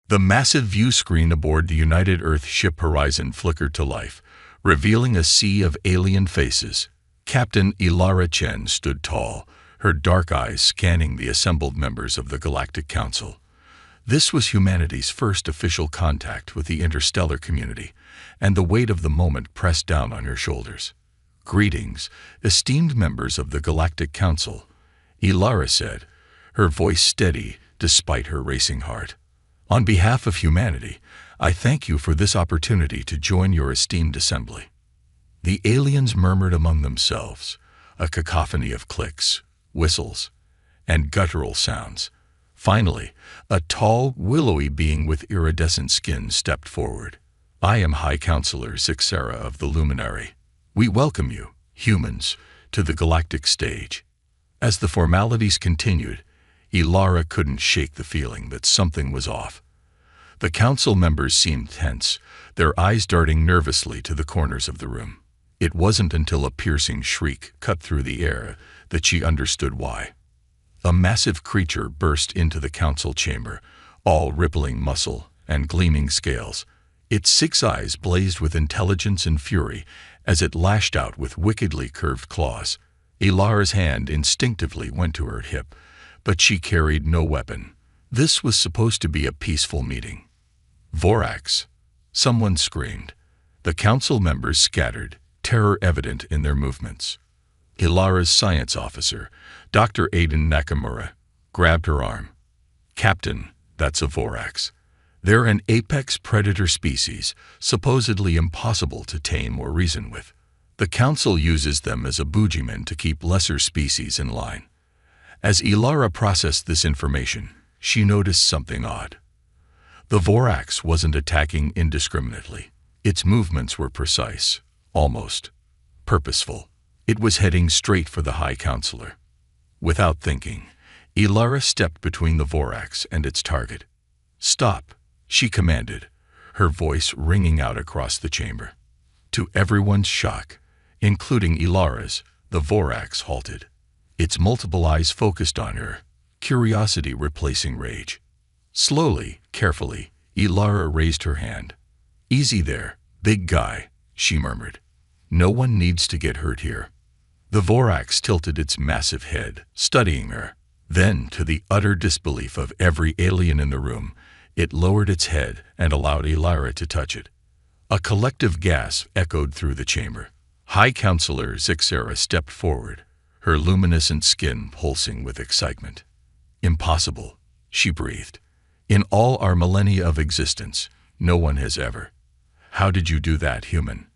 The massive view screen aboard the United Earth ship Horizon flickered to life, revealing a sea of alien faces. Captain Ilara Chen stood tall, her dark eyes scanning the assembled members of the Galactic Council. This was humanity's first official contact with the interstellar community, and the weight of the moment pressed down on her shoulders. "Greetings, esteemed members of the Galactic Council," Ilara said, her voice steady despite her racing heart. "On behalf of humanity, I thank you for this opportunity to join your esteemed assembly." The aliens murmured among themselves, a cacophony of clicks, whistles, and guttural sounds. Finally, a tall, willowy being with iridescent skin stepped forward. "I am High Counselor Zixera of the Luminary. We welcome you, humans, to the galactic stage." As the formalities continued, Ilara couldn't shake the feeling that something was off. The council members seemed tense, their eyes darting nervously to the corners of the room. It wasn't until a piercing shriek cut through the air that she understood why. A massive creature burst into the council chamber, all rippling muscle and gleaming scales. Its 6 eyes blazed with intelligence and fury as it lashed out with wickedly curved claws. Ilara's hand instinctively went to her hip, but she carried no weapon. This was supposed to be a peaceful meeting. "Vorax!" someone screamed. The council members scattered, terror evident in their movements. Ilara's science officer, Dr. Aiden Nakamura, grabbed her arm. "Captain, that's a Vorax. They're an apex predator species, supposedly impossible to tame or reason with. The council uses them as a boogeyman to keep lesser species in line." As Ilara processed this information, she noticed something odd. The Vorax wasn't attacking indiscriminately. Its movements were precise, almost purposeful. It was heading straight for the High Counselor. Without thinking, Ilara stepped between the Vorax and its target. "Stop," she commanded, her voice ringing out across the chamber. To everyone's shock, including Ilara's, the Vorax halted. Its multiple eyes focused on her, curiosity replacing rage. Slowly, carefully, Ilara raised her hand. "Easy there, big guy," she murmured. "No one needs to get hurt here." The Vorax tilted its massive head, studying her. Then, to the utter disbelief of every alien in the room, it lowered its head and allowed Ilara to touch it. A collective gasp echoed through the chamber. High Counselor Zixera stepped forward, her luminescent skin pulsing with excitement. "Impossible," she breathed. "In all our millennia of existence, no one has ever." "How did you do that, human?"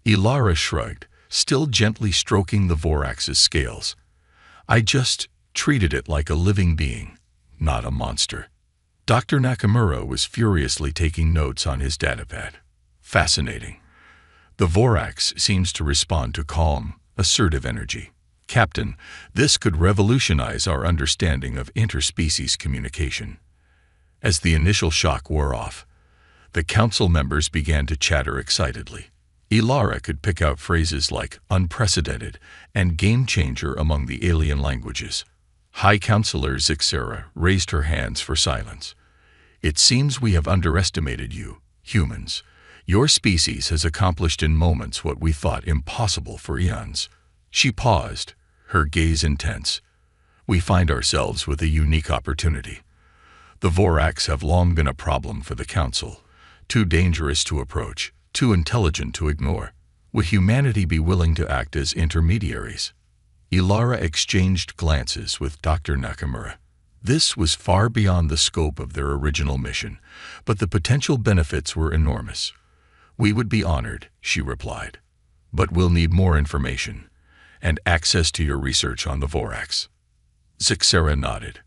Ilara shrugged, still gently stroking the Vorax's scales. "I just treated it like a living being, not a monster." Dr. Nakamura was furiously taking notes on his datapad. "Fascinating. The Vorax seems to respond to calm, assertive energy. Captain, this could revolutionize our understanding of interspecies communication." As the initial shock wore off, the council members began to chatter excitedly. Ilara could pick out phrases like unprecedented and game-changer among the alien languages. High Counselor Zixera raised her hands for silence. "It seems we have underestimated you, humans. Your species has accomplished in moments what we thought impossible for eons." She paused, her gaze intense. "We find ourselves with a unique opportunity. The Vorax have long been a problem for the Council, too dangerous to approach, too intelligent to ignore. Would humanity be willing to act as intermediaries?" Ilara exchanged glances with Dr. Nakamura. This was far beyond the scope of their original mission, but the potential benefits were enormous. "We would be honored," she replied, "but we'll need more information and access to your research on the Vorax." Zixera nodded.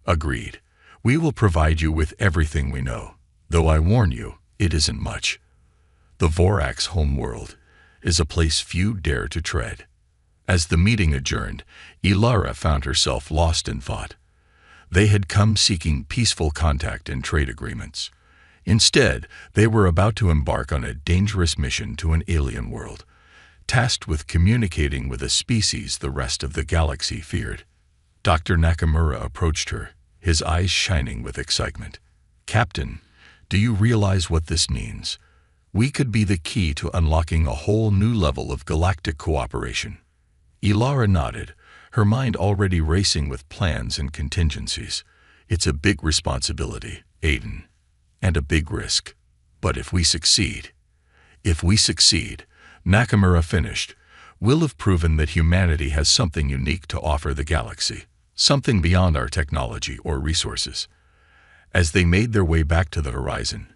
"Agreed. We will provide you with everything we know, though I warn you, it isn't much. The Vorax homeworld is a place few dare to tread." As the meeting adjourned, Ilara found herself lost in thought. They had come seeking peaceful contact and trade agreements. Instead, they were about to embark on a dangerous mission to an alien world, tasked with communicating with a species the rest of the galaxy feared. Dr. Nakamura approached her, his eyes shining with excitement. "Captain, Do you realize what this means? We could be the key to unlocking a whole new level of galactic cooperation. Ilara nodded, her mind already racing with plans and contingencies. It's a big responsibility, Aiden, and a big risk. But if we succeed, Nakamura finished, we'll have proven that humanity has something unique to offer the galaxy, something beyond our technology or resources. As they made their way back to the horizon,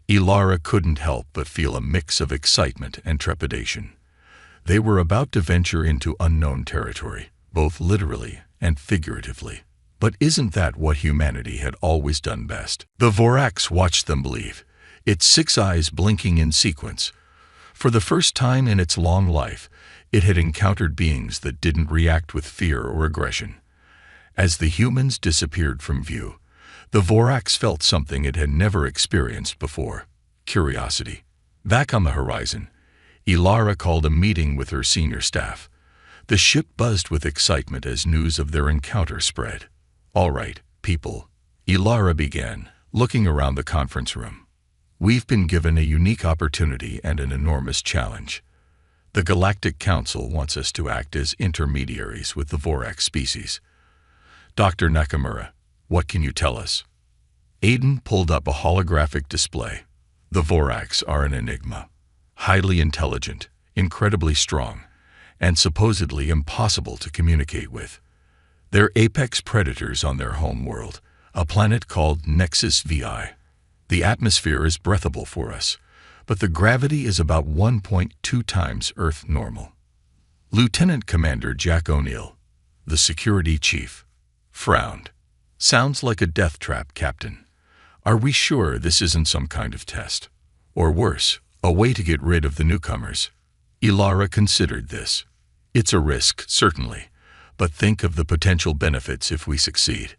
Ilara couldn't help but feel a mix of excitement and trepidation. They were about to venture into unknown territory, both literally and figuratively. But isn't that what humanity had always done best? The Vorax watched them leave, its 6 eyes blinking in sequence. For the first time in its long life, it had encountered beings that didn't react with fear or aggression. As the humans disappeared from view, the Vorax felt something it had never experienced before: curiosity. Back on the horizon, Ilara called a meeting with her senior staff. The ship buzzed with excitement as news of their encounter spread. "All right, people," Ilara began, looking around the conference room. "We've been given a unique opportunity and an enormous challenge. The Galactic Council wants us to act as intermediaries with the Vorax species. Dr. Nakamura, what can you tell us?" Aiden pulled up a holographic display. The Vorax are an enigma. Highly intelligent, incredibly strong, and supposedly impossible to communicate with. They're apex predators on their home world, a planet called Nexus VI. The atmosphere is breathable for us, but the gravity is about 1.2 times Earth normal. Lieutenant Commander Jack O'Neill, the security chief, frowned. "Sounds like a death trap, Captain. Are we sure this isn't some kind of test? Or worse, a way to get rid of the newcomers?" Ilara considered this. "It's a risk, certainly, but think of the potential benefits if we succeed.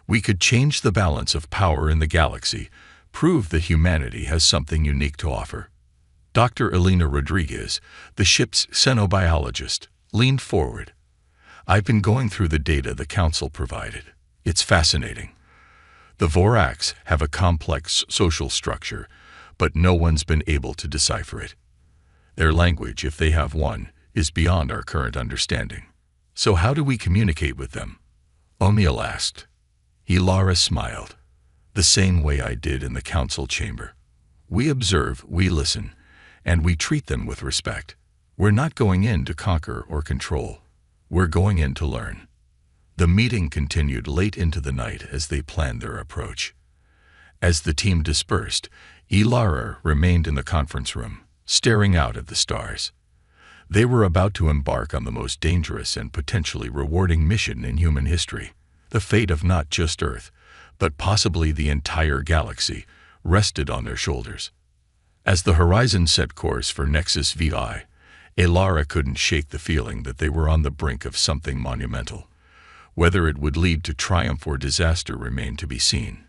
We could change the balance of power in the galaxy, prove that humanity has something unique to offer." Dr. Elena Rodriguez, the ship's xenobiologist, leaned forward. "I've been going through the data the Council provided. It's fascinating. The Vorax have a complex social structure, but no one's been able to decipher it. Their language, if they have one, is beyond our current understanding. So how do we communicate with them?" O'Neill asked. Ilara smiled. "The same way I did in the council chamber. We observe, we listen, and we treat them with respect. We're not going in to conquer or control. We're going in to learn." The meeting continued late into the night as they planned their approach. As the team dispersed, Ilara remained in the conference room, staring out at the stars. They were about to embark on the most dangerous and potentially rewarding mission in human history. The fate of not just Earth, but possibly the entire galaxy, rested on their shoulders. As the horizon set course for Nexus VI, Ilara couldn't shake the feeling that they were on the brink of something monumental. Whether it would lead to triumph or disaster remained to be seen.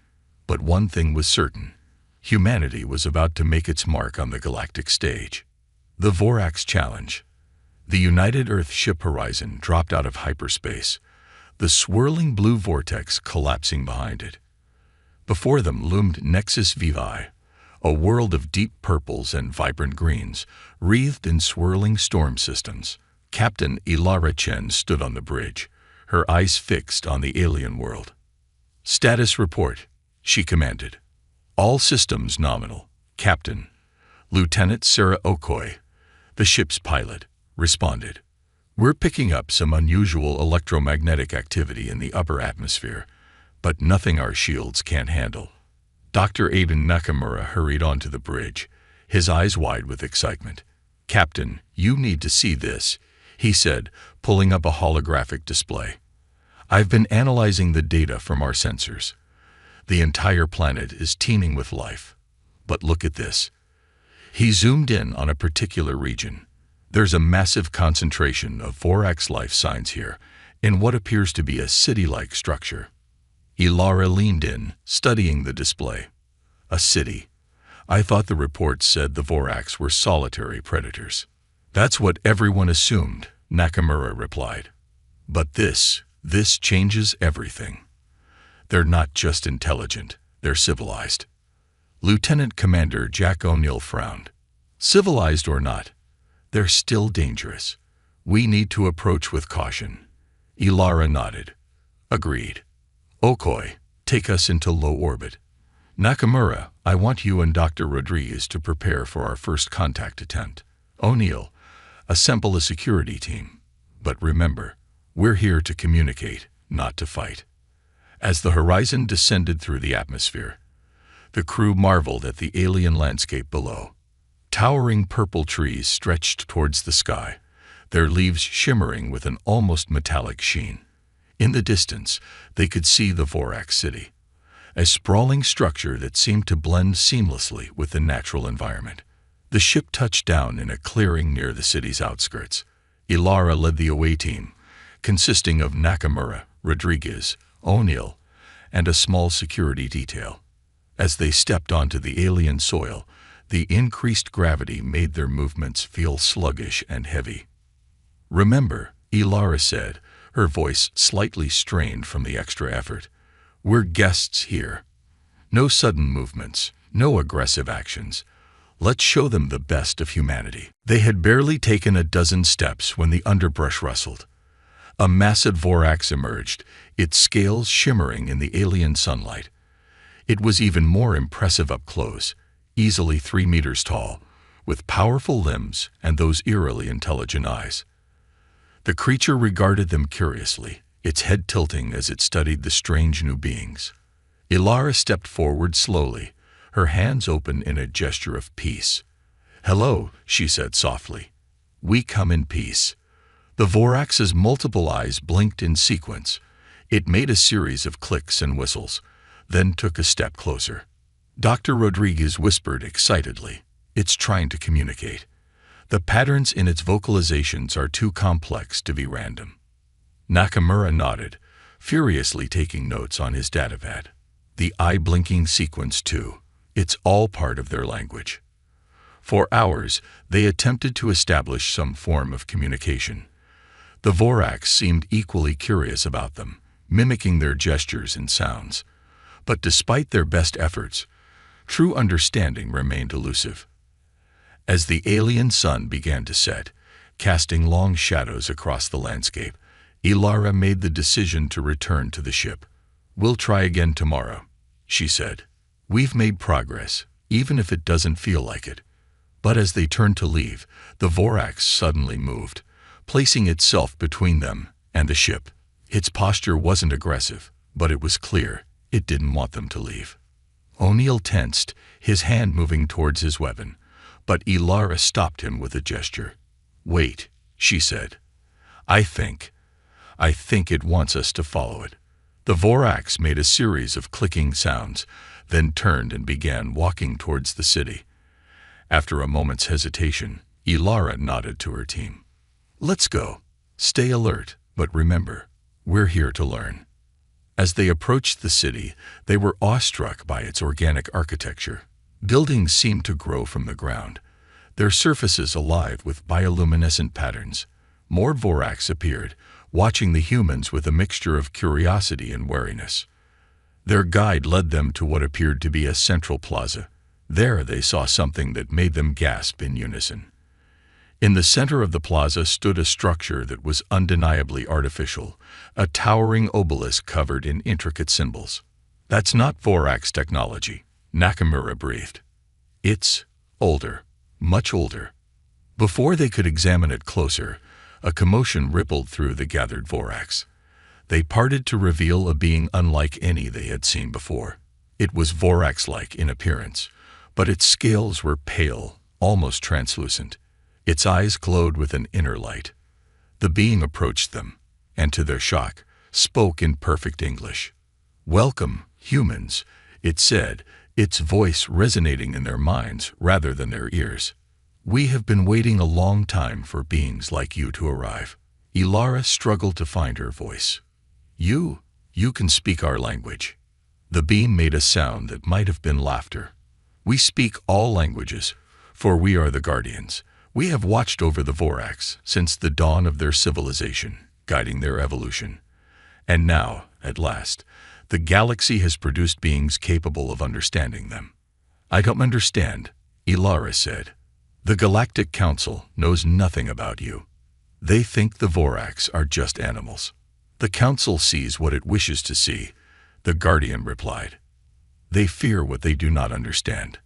But one thing was certain: humanity was about to make its mark on the galactic stage. The Vorax Challenge. The United Earth ship Horizon dropped out of hyperspace, the swirling blue vortex collapsing behind it. Before them loomed Nexus VI, a world of deep purples and vibrant greens, wreathed in swirling storm systems. Captain Ilara Chen stood on the bridge, her eyes fixed on the alien world. "Status report," she commanded. "All systems nominal, Captain." Lieutenant Sarah Okoye, the ship's pilot, responded. "We're picking up some unusual electromagnetic activity in the upper atmosphere, but nothing our shields can't handle." Dr. Aiden Nakamura hurried onto the bridge, his eyes wide with excitement. "Captain, you need to see this," he said, pulling up a holographic display. "I've been analyzing the data from our sensors. The entire planet is teeming with life. But look at this." He zoomed in on a particular region. "There's a massive concentration of Vorax life signs here, in what appears to be a city-like structure." Ilara leaned in, studying the display. "A city? I thought the reports said the Vorax were solitary predators." "That's what everyone assumed," Nakamura replied. "But this changes everything. They're not just intelligent, they're civilized. Lieutenant Commander Jack O'Neill frowned. Civilized or not, they're still dangerous. We need to approach with caution. Ilara nodded. Agreed. Okoi, take us into low orbit. Nakamura, I want you and Dr. Rodriguez to prepare for our first contact attempt. O'Neill, assemble a security team. But remember, we're here to communicate, not to fight. As the horizon descended through the atmosphere, the crew marveled at the alien landscape below. Towering purple trees stretched towards the sky, their leaves shimmering with an almost metallic sheen. In the distance, they could see the Vorax city, a sprawling structure that seemed to blend seamlessly with the natural environment. The ship touched down in a clearing near the city's outskirts. Ilara led the away team, consisting of Nakamura, Rodriguez, O'Neill, and a small security detail. As they stepped onto the alien soil, the increased gravity made their movements feel sluggish and heavy. Remember, Ilara said, her voice slightly strained from the extra effort, we're guests here. No sudden movements, no aggressive actions. Let's show them the best of humanity. They had barely taken a dozen steps when the underbrush rustled. A massive Vorax emerged, its scales shimmering in the alien sunlight. It was even more impressive up close, easily 3 meters tall, with powerful limbs and those eerily intelligent eyes. The creature regarded them curiously, its head tilting as it studied the strange new beings. Ilara stepped forward slowly, her hands open in a gesture of peace. Hello, she said softly. We come in peace. The Vorax's multiple eyes blinked in sequence. It made a series of clicks and whistles, then took a step closer. Dr. Rodriguez whispered excitedly, it's trying to communicate. The patterns in its vocalizations are too complex to be random. Nakamura nodded, furiously taking notes on his datapad. The eye-blinking sequence too. It's all part of their language. For hours, they attempted to establish some form of communication. The Vorax seemed equally curious about them, mimicking their gestures and sounds. But despite their best efforts, true understanding remained elusive. As the alien sun began to set, casting long shadows across the landscape, Ilara made the decision to return to the ship. We'll try again tomorrow, she said. We've made progress, even if it doesn't feel like it. But as they turned to leave, the Vorax suddenly moved, placing itself between them and the ship. Its posture wasn't aggressive, but it was clear it didn't want them to leave. O'Neill tensed, his hand moving towards his weapon, but Ilara stopped him with a gesture. Wait, she said. I think it wants us to follow it. The Vorax made a series of clicking sounds, then turned and began walking towards the city. After a moment's hesitation, Ilara nodded to her team. Let's go. Stay alert, but remember, we're here to learn. As they approached the city, they were awestruck by its organic architecture. Buildings seemed to grow from the ground, their surfaces alive with bioluminescent patterns. More Vorax appeared, watching the humans with a mixture of curiosity and wariness. Their guide led them to what appeared to be a central plaza. There they saw something that made them gasp in unison. In the center of the plaza stood a structure that was undeniably artificial, a towering obelisk covered in intricate symbols. That's not Vorax technology, Nakamura breathed. It's older, much older. Before they could examine it closer, a commotion rippled through the gathered Vorax. They parted to reveal a being unlike any they had seen before. It was Vorax-like in appearance, but its scales were pale, almost translucent. Its eyes glowed with an inner light. The being approached them, and to their shock, spoke in perfect English. Welcome, humans, it said, its voice resonating in their minds rather than their ears. We have been waiting a long time for beings like you to arrive. Ilara struggled to find her voice. You can speak our language. The beam made a sound that might have been laughter. We speak all languages, for we are the guardians. We have watched over the Vorax since the dawn of their civilization, guiding their evolution. And now, at last, the galaxy has produced beings capable of understanding them. I don't understand, Ilara said. The Galactic Council knows nothing about you. They think the Vorax are just animals. The Council sees what it wishes to see, the Guardian replied. They fear what they do not understand.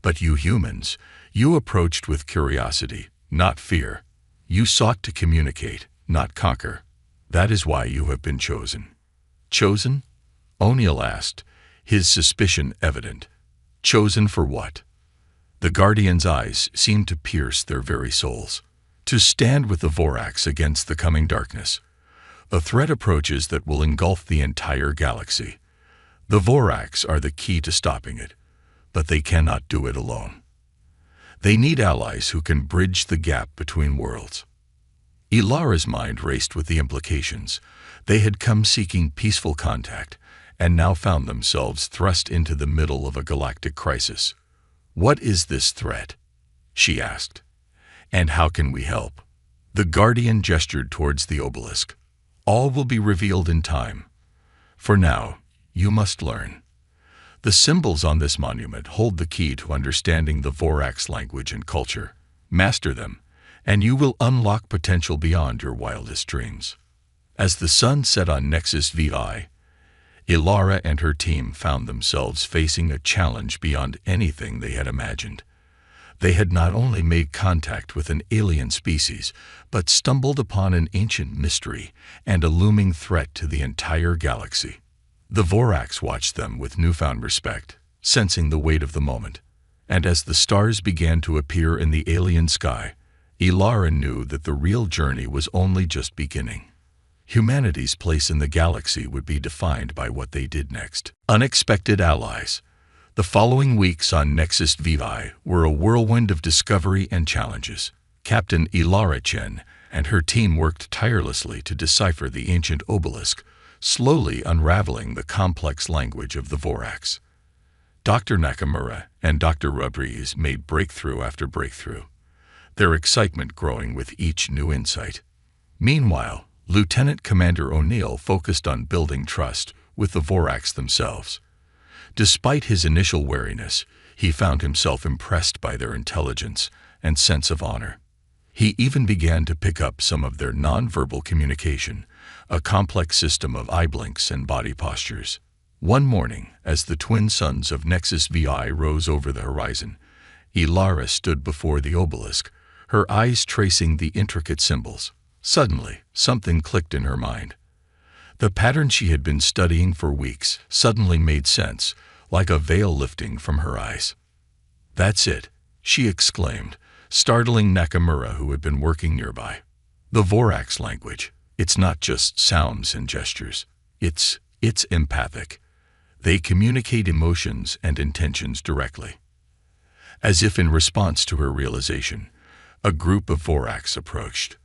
But you humans, you approached with curiosity, not fear. You sought to communicate, not conquer. That is why you have been chosen. Chosen? O'Neill asked, his suspicion evident. Chosen for what? The Guardian's eyes seemed to pierce their very souls. To stand with the Vorax against the coming darkness. A threat approaches that will engulf the entire galaxy. The Vorax are the key to stopping it, but they cannot do it alone. They need allies who can bridge the gap between worlds. Ilara's mind raced with the implications. They had come seeking peaceful contact, and now found themselves thrust into the middle of a galactic crisis. What is this threat? She asked. And how can we help? The Guardian gestured towards the obelisk. All will be revealed in time. For now, you must learn. The symbols on this monument hold the key to understanding the Vorax language and culture. Master them, and you will unlock potential beyond your wildest dreams. As the sun set on SCiFi, Ilara and her team found themselves facing a challenge beyond anything they had imagined. They had not only made contact with an alien species, but stumbled upon an ancient mystery and a looming threat to the entire galaxy. The Vorax watched them with newfound respect, sensing the weight of the moment. And as the stars began to appear in the alien sky, Ilara knew that the real journey was only just beginning. Humanity's place in the galaxy would be defined by what they did next. Unexpected allies. The following weeks on SCiFi were a whirlwind of discovery and challenges. Captain Ilara Chen and her team worked tirelessly to decipher the ancient obelisk, slowly unraveling the complex language of the Vorax. Dr. Nakamura and Dr. Rubriz made breakthrough after breakthrough, their excitement growing with each new insight. Meanwhile, Lieutenant Commander O'Neill focused on building trust with the Vorax themselves. Despite his initial wariness, he found himself impressed by their intelligence and sense of honor. He even began to pick up some of their nonverbal communication, a complex system of eye blinks and body postures. One morning, as the twin suns of SCiFi rose over the horizon, Ilara stood before the obelisk, her eyes tracing the intricate symbols. Suddenly, something clicked in her mind. The pattern she had been studying for weeks suddenly made sense, like a veil lifting from her eyes. "That's it," she exclaimed, startling Nakamura, who had been working nearby. "The Vorax language. It's not just sounds and gestures. It's empathic. They communicate emotions and intentions directly." As if in response to her realization, a group of Vorax approached.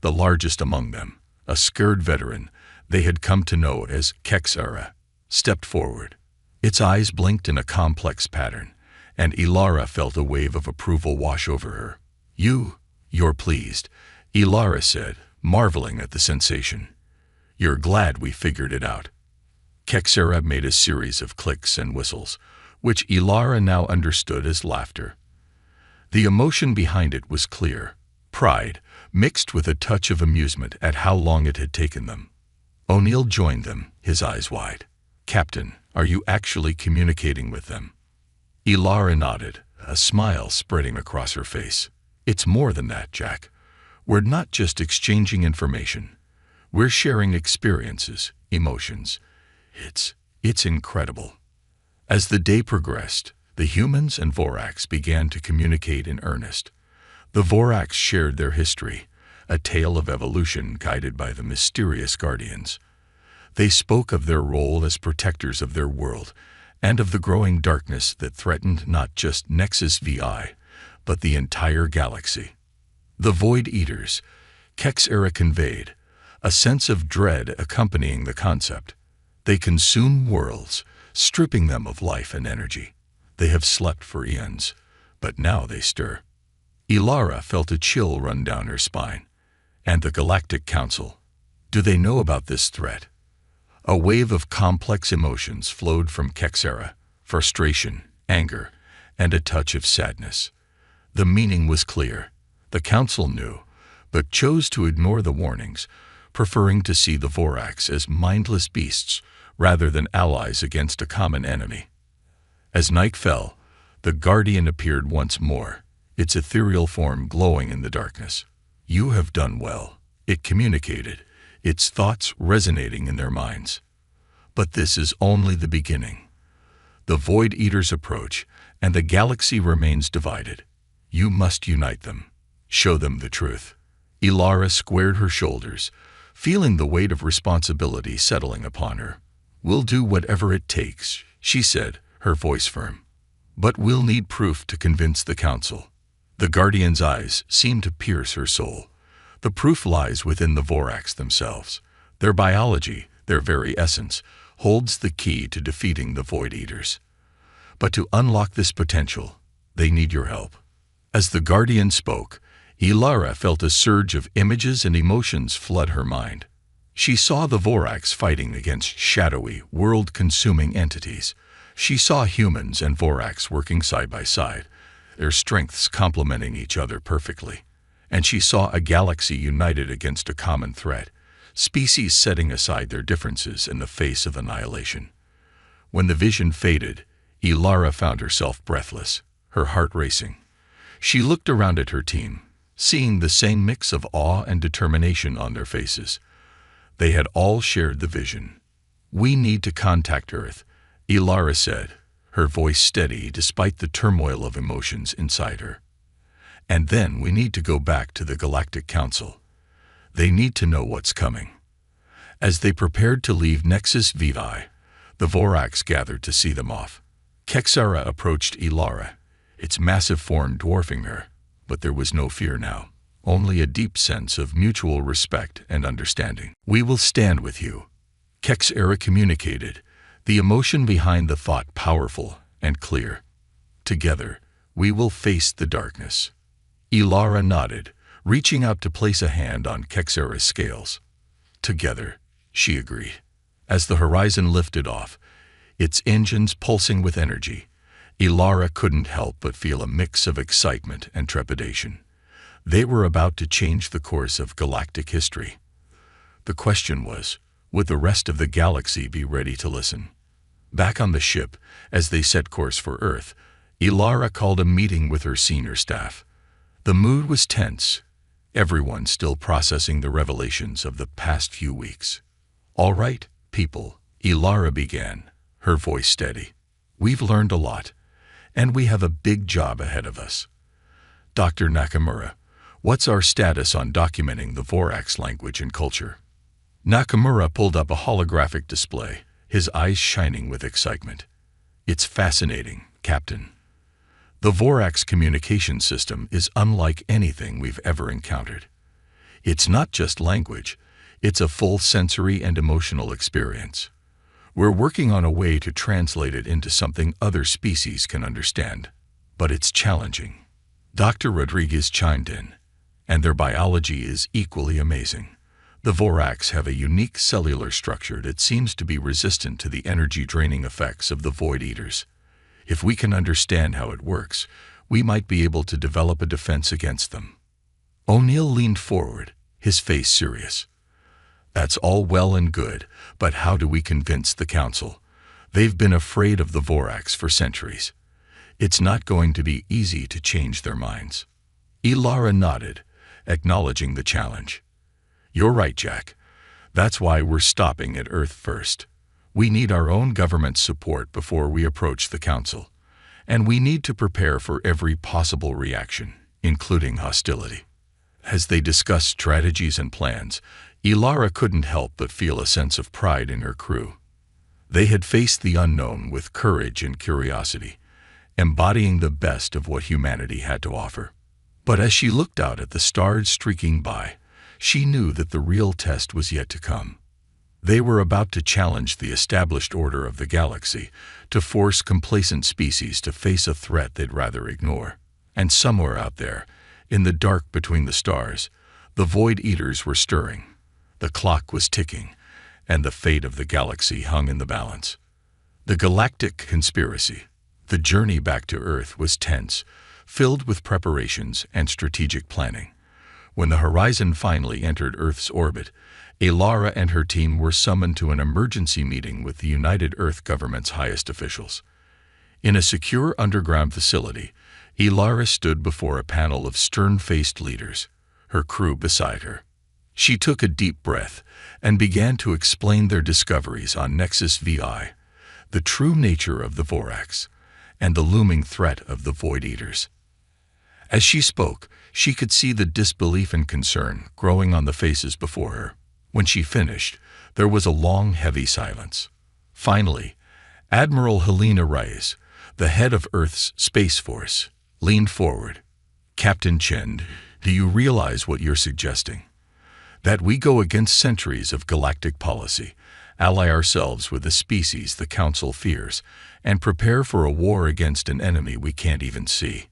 The largest among them, a scared veteran they had come to know as Kexera, stepped forward. Its eyes blinked in a complex pattern, and Ilara felt a wave of approval wash over her. You're pleased," Ilara said, marveling at the sensation. "You're glad we figured it out." Kexera made a series of clicks and whistles, which Ilara now understood as laughter. The emotion behind it was clear, pride, mixed with a touch of amusement at how long it had taken them. O'Neill joined them, his eyes wide. "Captain, are you actually communicating with them?" Ilara nodded, a smile spreading across her face. "It's more than that, Jack. We're not just exchanging information. We're sharing experiences, emotions. It's incredible." As the day progressed, the humans and Vorax began to communicate in earnest. The Vorax shared their history, a tale of evolution guided by the mysterious guardians. They spoke of their role as protectors of their world and of the growing darkness that threatened not just SCiFi, but the entire galaxy. The Void Eaters, Kexera conveyed, a sense of dread accompanying the concept. They consume worlds, stripping them of life and energy. They have slept for eons, but now they stir. Ilara felt a chill run down her spine. And the Galactic Council? Do they know about this threat? A wave of complex emotions flowed from Kexera, frustration, anger, and a touch of sadness. The meaning was clear. The council knew, but chose to ignore the warnings, preferring to see the Vorax as mindless beasts rather than allies against a common enemy. As night fell, the Guardian appeared once more, its ethereal form glowing in the darkness. "You have done well," it communicated, its thoughts resonating in their minds. "But this is only the beginning. The Void Eaters approach, and the galaxy remains divided. You must unite them. Show them the truth." Ilara squared her shoulders, feeling the weight of responsibility settling upon her. "We'll do whatever it takes," she said, her voice firm. "But we'll need proof to convince the council." The Guardian's eyes seemed to pierce her soul. The proof lies within the Vorax themselves. Their biology, their very essence, holds the key to defeating the Void Eaters. But to unlock this potential, they need your help. As the Guardian spoke, Ilara felt a surge of images and emotions flood her mind. She saw the Vorax fighting against shadowy, world-consuming entities. She saw humans and Vorax working side by side, their strengths complementing each other perfectly. And she saw a galaxy united against a common threat, species setting aside their differences in the face of annihilation. When the vision faded, Ilara found herself breathless, her heart racing. She looked around at her team, seeing the same mix of awe and determination on their faces. They had all shared the vision. "We need to contact Earth," Ilara said, her voice steady despite the turmoil of emotions inside her. "And then we need to go back to the Galactic Council. They need to know what's coming." As they prepared to leave Nexus Vivi, the Vorax gathered to see them off. Kexara approached Ilara, its massive form dwarfing her, but there was no fear now, only a deep sense of mutual respect and understanding. "We will stand with you," Kexara communicated, the emotion behind the thought powerful and clear. "Together, we will face the darkness." Ilara nodded, reaching out to place a hand on Kexara's scales. "Together," she agreed. As the horizon lifted off, its engines pulsing with energy, Ilara couldn't help but feel a mix of excitement and trepidation. They were about to change the course of galactic history. The question was, would the rest of the galaxy be ready to listen? Back on the ship, as they set course for Earth, Ilara called a meeting with her senior staff. The mood was tense, everyone still processing the revelations of the past few weeks. "All right, people," Ilara began, her voice steady. "We've learned a lot, and we have a big job ahead of us. Dr. Nakamura, what's our status on documenting the Vorax language and culture?" Nakamura pulled up a holographic display, his eyes shining with excitement. "It's fascinating, Captain. The Vorax communication system is unlike anything we've ever encountered. It's not just language, it's a full sensory and emotional experience. We're working on a way to translate it into something other species can understand, but it's challenging." Dr. Rodriguez chimed in, "And their biology is equally amazing. The Vorax have a unique cellular structure that seems to be resistant to the energy-draining effects of the Void Eaters. If we can understand how it works, we might be able to develop a defense against them." O'Neill leaned forward, his face serious. "That's all well and good, but how do we convince the Council? They've been afraid of the Vorax for centuries. It's not going to be easy to change their minds." Ilara nodded, acknowledging the challenge. "You're right, Jack. That's why we're stopping at Earth first. We need our own government support before we approach the Council, and we need to prepare for every possible reaction, including hostility." As they discussed strategies and plans, Ilara couldn't help but feel a sense of pride in her crew. They had faced the unknown with courage and curiosity, embodying the best of what humanity had to offer. But as she looked out at the stars streaking by, she knew that the real test was yet to come. They were about to challenge the established order of the galaxy, to force complacent species to face a threat they'd rather ignore. And somewhere out there, in the dark between the stars, the Void Eaters were stirring. The clock was ticking, and the fate of the galaxy hung in the balance. The Galactic Conspiracy. The journey back to Earth was tense, filled with preparations and strategic planning. When the Horizon finally entered Earth's orbit, Elara and her team were summoned to an emergency meeting with the United Earth government's highest officials. In a secure underground facility, Elara stood before a panel of stern-faced leaders, her crew beside her. She took a deep breath and began to explain their discoveries on Nexus VI, the true nature of the Vorax, and the looming threat of the Void Eaters. As she spoke, she could see the disbelief and concern growing on the faces before her. When she finished, there was a long, heavy silence. Finally, Admiral Helena Reyes, the head of Earth's Space Force, leaned forward. "Captain Chen, do you realize what you're suggesting? That we go against centuries of galactic policy, ally ourselves with a species the Council fears, and prepare for a war against an enemy we can't even see?"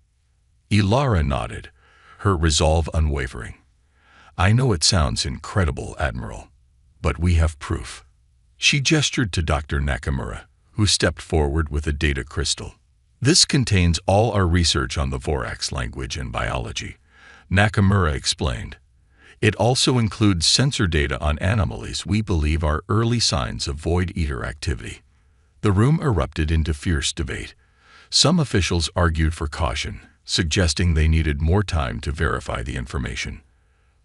Elara nodded, her resolve unwavering. "I know it sounds incredible, Admiral, but we have proof." She gestured to Dr. Nakamura, who stepped forward with a data crystal. "This contains all our research on the Vorax language and biology," Nakamura explained. "It also includes sensor data on anomalies we believe are early signs of Void Eater activity." The room erupted into fierce debate. Some officials argued for caution, suggesting they needed more time to verify the information.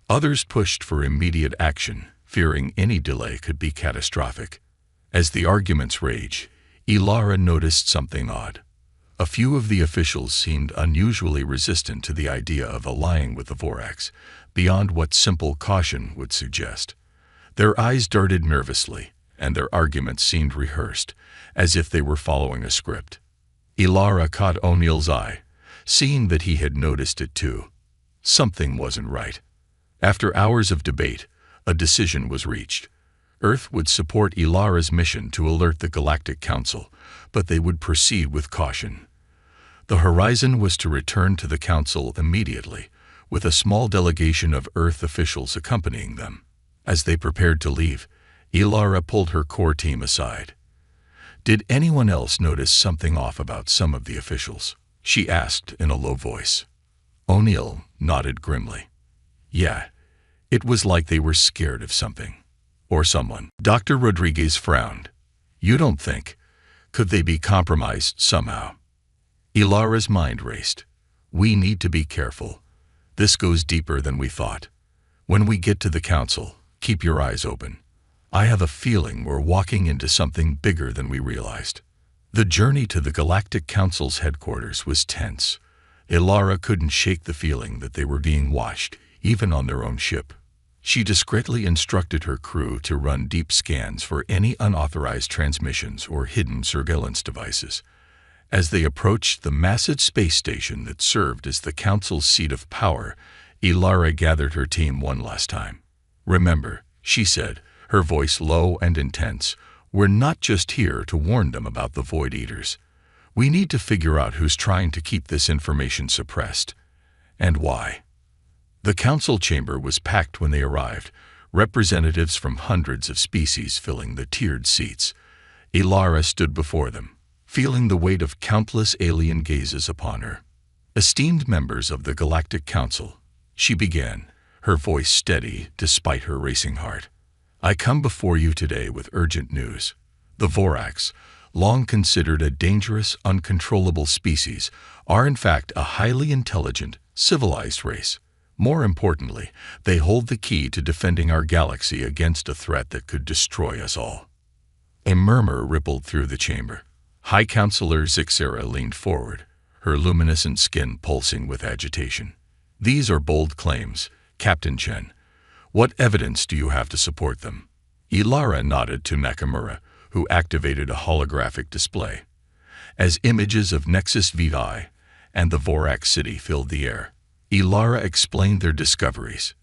Others pushed for immediate action, fearing any delay could be catastrophic. As the arguments raged, Elara noticed something odd. A few of the officials seemed unusually resistant to the idea of allying with the Vorax, beyond what simple caution would suggest. Their eyes darted nervously, and their arguments seemed rehearsed, as if they were following a script. Elara caught O'Neill's eye, seeing that he had noticed it too. Something wasn't right. After hours of debate, a decision was reached. Earth would support Elara's mission to alert the Galactic Council, but they would proceed with caution. The Horizon was to return to the Council immediately, with a small delegation of Earth officials accompanying them. As they prepared to leave, Elara pulled her core team aside. "Did anyone else notice something off about some of the officials?" she asked in a low voice. O'Neill nodded grimly. "Yeah, it was like they were scared of something. Or someone." Dr. Rodriguez frowned. "You don't think? Could they be compromised somehow?" Elara's mind raced. "We need to be careful. This goes deeper than we thought. When we get to the Council, keep your eyes open. I have a feeling we're walking into something bigger than we realized." The journey to the Galactic Council's headquarters was tense. Elara couldn't shake the feeling that they were being watched, even on their own ship. She discreetly instructed her crew to run deep scans for any unauthorized transmissions or hidden surveillance devices. As they approached the massive space station that served as the Council's seat of power, Elara gathered her team one last time. "Remember," she said, her voice low and intense, "we're not just here to warn them about the Void Eaters. We need to figure out who's trying to keep this information suppressed, and why." The Council chamber was packed when they arrived, representatives from hundreds of species filling the tiered seats. Elara stood before them, feeling the weight of countless alien gazes upon her. "Esteemed members of the Galactic Council," she began, her voice steady despite her racing heart. "I come before you today with urgent news. The Vorax, long considered a dangerous, uncontrollable species, are in fact a highly intelligent, civilized race. More importantly, they hold the key to defending our galaxy against a threat that could destroy us all." A murmur rippled through the chamber. High Counselor Zixera leaned forward, her luminescent skin pulsing with agitation. "These are bold claims, Captain Chen. What evidence do you have to support them?" Elara nodded to Nakamura, who activated a holographic display. As images of Nexus VI and the Vorax city filled the air, Elara explained their discoveries,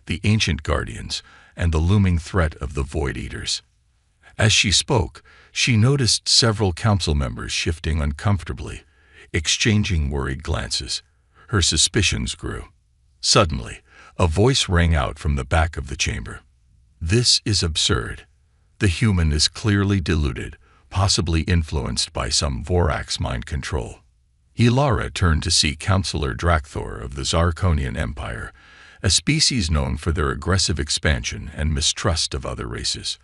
the ancient guardians, and the looming threat of the Void Eaters. As she spoke, she noticed several council members shifting uncomfortably, exchanging worried glances. Her suspicions grew. Suddenly, a voice rang out from the back of the chamber. "This is absurd. The human is clearly deluded, possibly influenced by some Vorax mind control. Ilara turned to see Counselor Drakthor of the Zarkonian Empire, a species known for their aggressive expansion and mistrust of other races.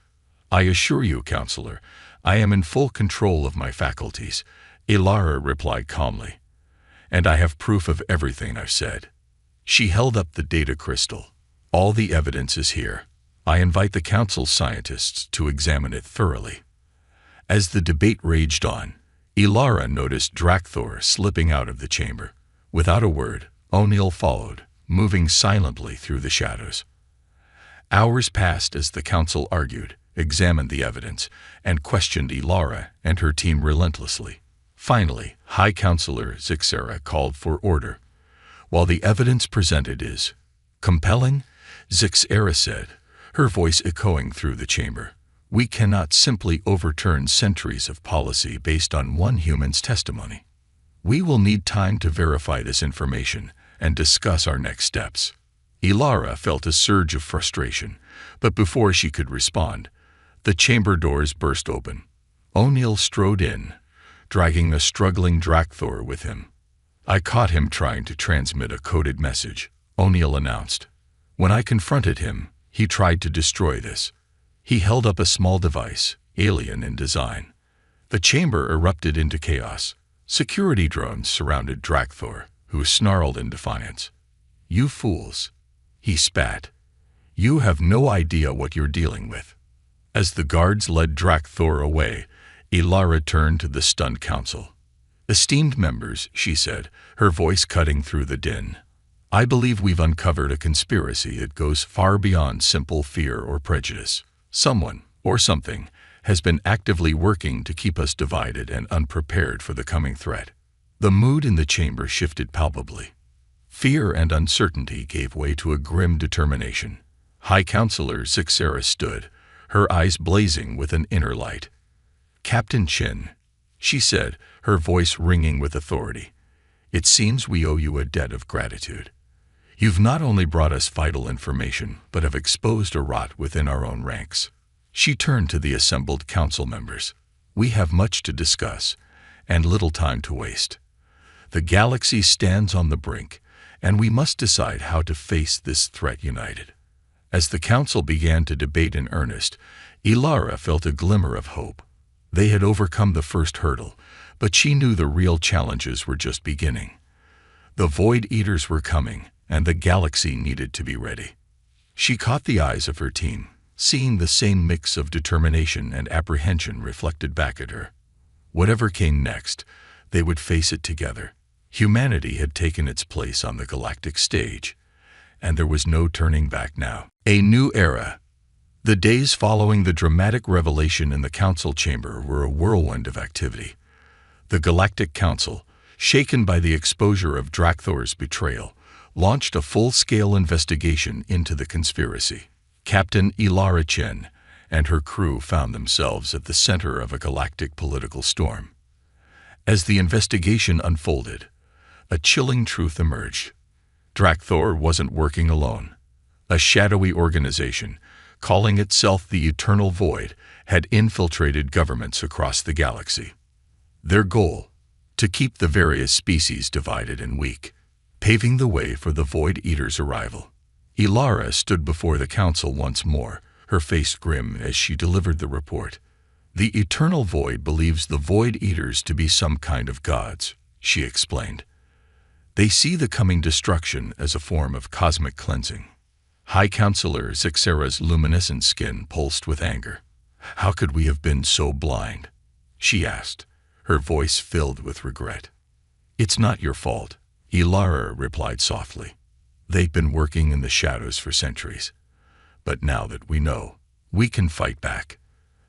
"I assure you, Counselor, I am in full control of my faculties," Ilara replied calmly. "And I have proof of everything I've said." She held up the data crystal. "All the evidence is here. I invite the Council scientists to examine it thoroughly." As the debate raged on, Ilara noticed Drakthor slipping out of the chamber. Without a word, O'Neill followed, moving silently through the shadows. Hours passed as the Council argued, examined the evidence, and questioned Ilara and her team relentlessly. Finally, High Counselor Zixera called for order. "While the evidence presented is compelling," Zixera said, her voice echoing through the chamber, "we cannot simply overturn centuries of policy based on one human's testimony. We will need time to verify this information and discuss our next steps." Ilara felt a surge of frustration, but before she could respond, the chamber doors burst open. O'Neill strode in, dragging a struggling Drakthor with him. "I caught him trying to transmit a coded message," O'Neill announced. "When I confronted him, he tried to destroy this." He held up a small device, alien in design. The chamber erupted into chaos. Security drones surrounded Drakthor, who snarled in defiance. "You fools," he spat. "You have no idea what you're dealing with." As the guards led Drakthor away, Ilara turned to the stunned council. "Esteemed members," she said, her voice cutting through the din, "I believe we've uncovered a conspiracy that goes far beyond simple fear or prejudice. Someone, or something, has been actively working to keep us divided and unprepared for the coming threat." The mood in the chamber shifted palpably. Fear and uncertainty gave way to a grim determination. High Counselor Zixera stood, her eyes blazing with an inner light. "Captain Chin," she said, her voice ringing with authority, "it seems we owe you a debt of gratitude. You've not only brought us vital information, but have exposed a rot within our own ranks." She turned to the assembled council members. "We have much to discuss, and little time to waste. The galaxy stands on the brink, and we must decide how to face this threat united." As the council began to debate in earnest, Ilara felt a glimmer of hope. They had overcome the first hurdle, but she knew the real challenges were just beginning. The Void Eaters were coming, and the galaxy needed to be ready. She caught the eyes of her team, seeing the same mix of determination and apprehension reflected back at her. Whatever came next, they would face it together. Humanity had taken its place on the galactic stage, and there was no turning back now. A new era. The days following the dramatic revelation in the council chamber were a whirlwind of activity. The Galactic Council, shaken by the exposure of Drakthor's betrayal, launched a full-scale investigation into the conspiracy. Captain Ilara Chen and her crew found themselves at the center of a galactic political storm. As the investigation unfolded, a chilling truth emerged. Drakthor wasn't working alone. A shadowy organization, calling itself the Eternal Void, had infiltrated governments across the galaxy. Their goal: to keep the various species divided and weak, paving the way for the Void Eaters' arrival. Ilara stood before the council once more, her face grim as she delivered the report. "The Eternal Void believes the Void Eaters to be some kind of gods," she explained. "They see the coming destruction as a form of cosmic cleansing." High Counselor Zixera's luminescent skin pulsed with anger. "How could we have been so blind?" she asked, her voice filled with regret. "It's not your fault," Ilara replied softly. "They've been working in the shadows for centuries. But now that we know, we can fight back."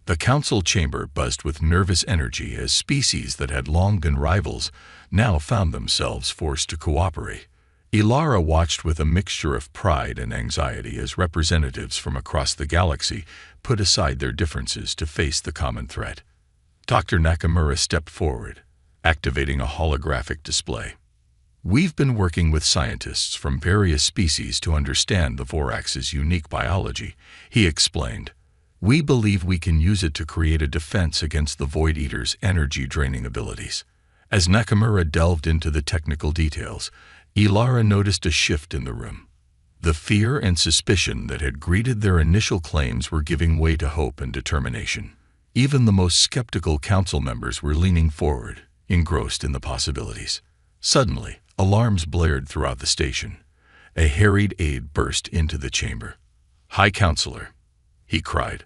The council chamber buzzed with nervous energy as species that had long been rivals now found themselves forced to cooperate. Ilara watched with a mixture of pride and anxiety as representatives from across the galaxy put aside their differences to face the common threat. Dr. Nakamura stepped forward, activating a holographic display. "We've been working with scientists from various species to understand the Vorax's unique biology," he explained. We believe we can use it to create a defense against the Void Eater's energy-draining abilities. As Nakamura delved into the technical details, Ilara noticed a shift in the room. The fear and suspicion that had greeted their initial claims were giving way to hope and determination. Even the most skeptical council members were leaning forward, engrossed in the possibilities. Suddenly, alarms blared throughout the station. A harried aide burst into the chamber. "High Counselor," he cried,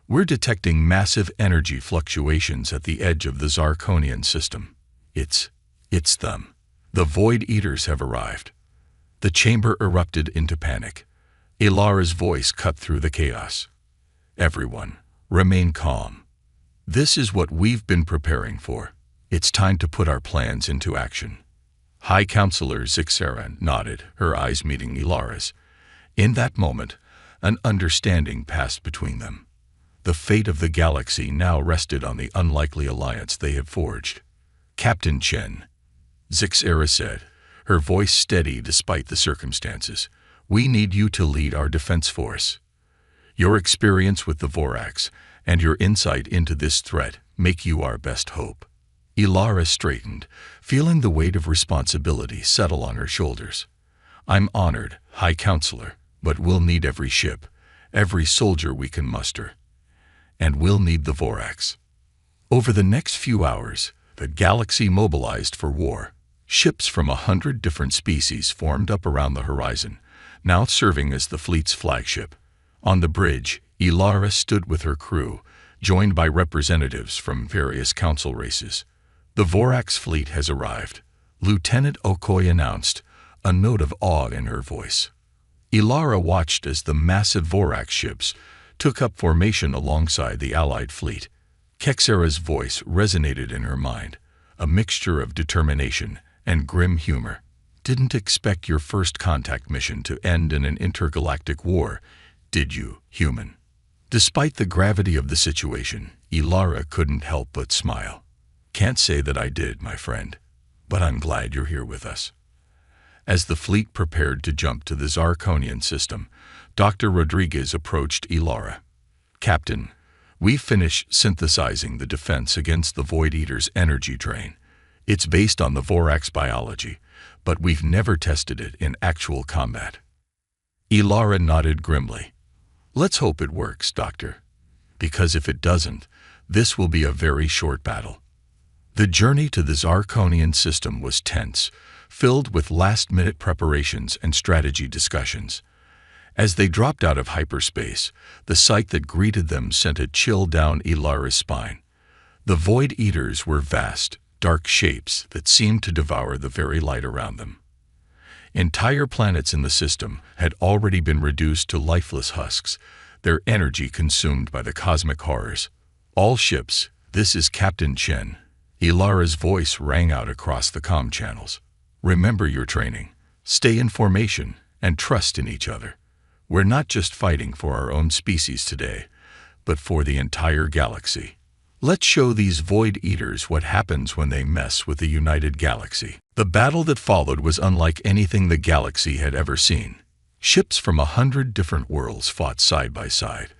"we're detecting massive energy fluctuations at the edge of the Zarkonian system. It's them. The Void Eaters have arrived." The chamber erupted into panic. Ilara's voice cut through the chaos. "Everyone, remain calm. This is what we've been preparing for. It's time to put our plans into action." High Counselor Zixara nodded, her eyes meeting Ilara's. In that moment, an understanding passed between them. The fate of the galaxy now rested on the unlikely alliance they had forged. "Captain Chen," Zixara said, her voice steady despite the circumstances, "we need you to lead our defense force. Your experience with the Vorax and your insight into this threat make you our best hope." Ilara straightened, feeling the weight of responsibility settle on her shoulders. "I'm honored, High Counselor, but we'll need every ship, every soldier we can muster. And we'll need the Vorax." Over the next few hours, the galaxy mobilized for war. Ships from 100 different species formed up around the horizon, now serving as the fleet's flagship. On the bridge, Ilara stood with her crew, joined by representatives from various council races. "The Vorax fleet has arrived," Lieutenant Okoye announced, a note of awe in her voice. Ilara watched as the massive Vorax ships took up formation alongside the Allied fleet. Kexera's voice resonated in her mind, a mixture of determination and grim humor. "Didn't expect your first contact mission to end in an intergalactic war, did you, human?" Despite the gravity of the situation, Ilara couldn't help but smile. "Can't say that I did, my friend, but I'm glad you're here with us." As the fleet prepared to jump to the Zarkonian system, Dr. Rodriguez approached Ilara. "Captain, we've finished synthesizing the defense against the Void Eater's energy drain. It's based on the Vorax biology, but we've never tested it in actual combat." Ilara nodded grimly. "Let's hope it works, Doctor, because if it doesn't, this will be a very short battle." The journey to the Zarkonian system was tense, filled with last-minute preparations and strategy discussions. As they dropped out of hyperspace, the sight that greeted them sent a chill down Ilara's spine. The Void Eaters were vast, dark shapes that seemed to devour the very light around them. Entire planets in the system had already been reduced to lifeless husks, their energy consumed by the cosmic horrors. "All ships, this is Captain Chen." Ilara's voice rang out across the comm channels. "Remember your training, stay in formation, and trust in each other. We're not just fighting for our own species today, but for the entire galaxy. Let's show these Void Eaters what happens when they mess with the united galaxy." The battle that followed was unlike anything the galaxy had ever seen. Ships from 100 different worlds fought side by side,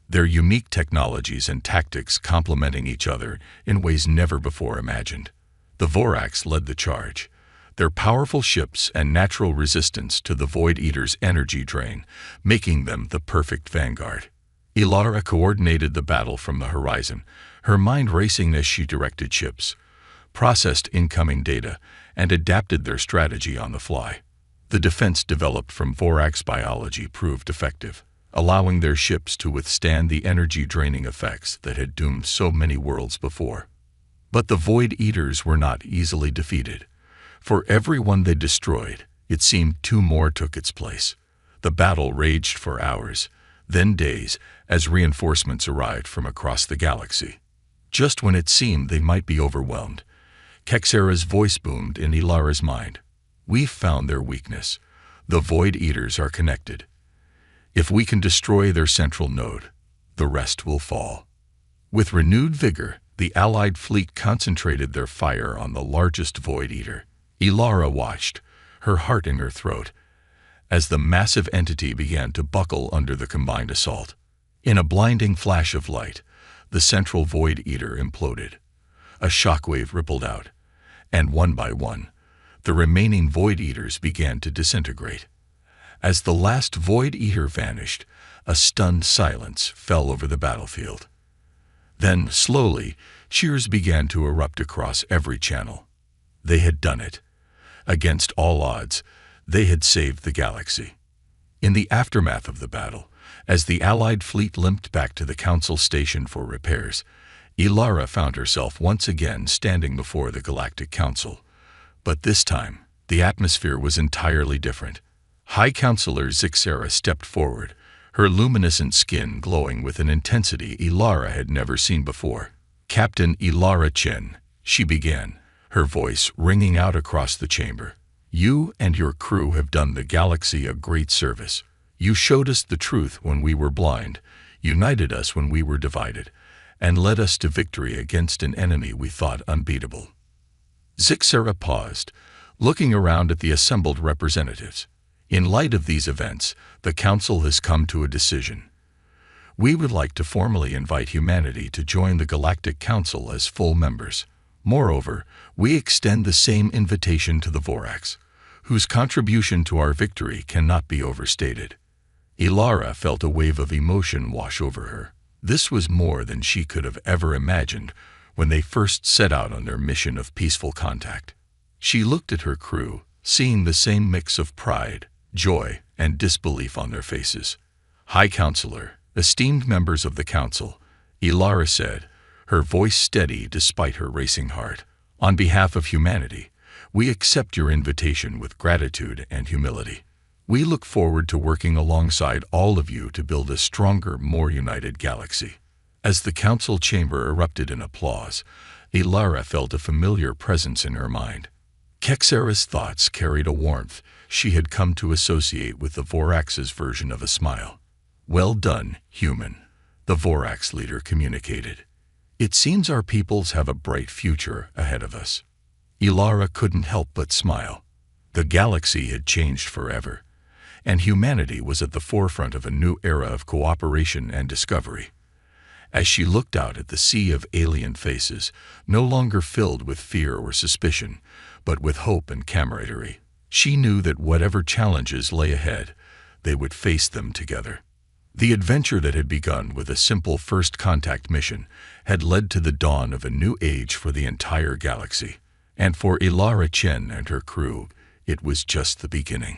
their unique technologies and tactics complementing each other in ways never before imagined. The Vorax led the charge, their powerful ships and natural resistance to the Void Eater's energy drain, making them the perfect vanguard. Ilara coordinated the battle from the horizon, her mind racing as she directed ships, processed incoming data, and adapted their strategy on the fly. The defense developed from Vorax biology proved effective, allowing their ships to withstand the energy-draining effects that had doomed so many worlds before. But the Void Eaters were not easily defeated. For every one they destroyed, it seemed two more took its place. The battle raged for hours, then days, as reinforcements arrived from across the galaxy. Just when it seemed they might be overwhelmed, Kexera's voice boomed in Ilara's mind. "We've found their weakness. The Void Eaters are connected. If we can destroy their central node, the rest will fall." With renewed vigor, the Allied fleet concentrated their fire on the largest Void Eater. Ilara watched, her heart in her throat, as the massive entity began to buckle under the combined assault. In a blinding flash of light, the central Void Eater imploded. A shockwave rippled out, and one by one, the remaining Void Eaters began to disintegrate. As the last Void Eater vanished, a stunned silence fell over the battlefield. Then, slowly, cheers began to erupt across every channel. They had done it. Against all odds, they had saved the galaxy. In the aftermath of the battle, as the Allied fleet limped back to the Council station for repairs, Ilara found herself once again standing before the Galactic Council. But this time, the atmosphere was entirely different. High Counselor Zixera stepped forward, her luminescent skin glowing with an intensity Ilara had never seen before. "Captain Ilara Chen," she began, her voice ringing out across the chamber. "You and your crew have done the galaxy a great service. You showed us the truth when we were blind, united us when we were divided, and led us to victory against an enemy we thought unbeatable." Zixera paused, looking around at the assembled representatives. "In light of these events, the Council has come to a decision. We would like to formally invite humanity to join the Galactic Council as full members. Moreover, we extend the same invitation to the Vorax, whose contribution to our victory cannot be overstated." Ilara felt a wave of emotion wash over her. This was more than she could have ever imagined when they first set out on their mission of peaceful contact. She looked at her crew, seeing the same mix of pride, joy, and disbelief on their faces. "High Counselor, esteemed members of the Council," Ilara said, her voice steady despite her racing heart. "On behalf of humanity, we accept your invitation with gratitude and humility. We look forward to working alongside all of you to build a stronger, more united galaxy." As the Council chamber erupted in applause, Ilara felt a familiar presence in her mind. Kexera's thoughts carried a warmth she had come to associate with the Vorax's version of a smile. "Well done, human," the Vorax leader communicated. "It seems our peoples have a bright future ahead of us." Ilara couldn't help but smile. The galaxy had changed forever, and humanity was at the forefront of a new era of cooperation and discovery. As she looked out at the sea of alien faces, no longer filled with fear or suspicion, but with hope and camaraderie, she knew that whatever challenges lay ahead, they would face them together. The adventure that had begun with a simple first contact mission had led to the dawn of a new age for the entire galaxy. And for Ilara Chen and her crew, it was just the beginning.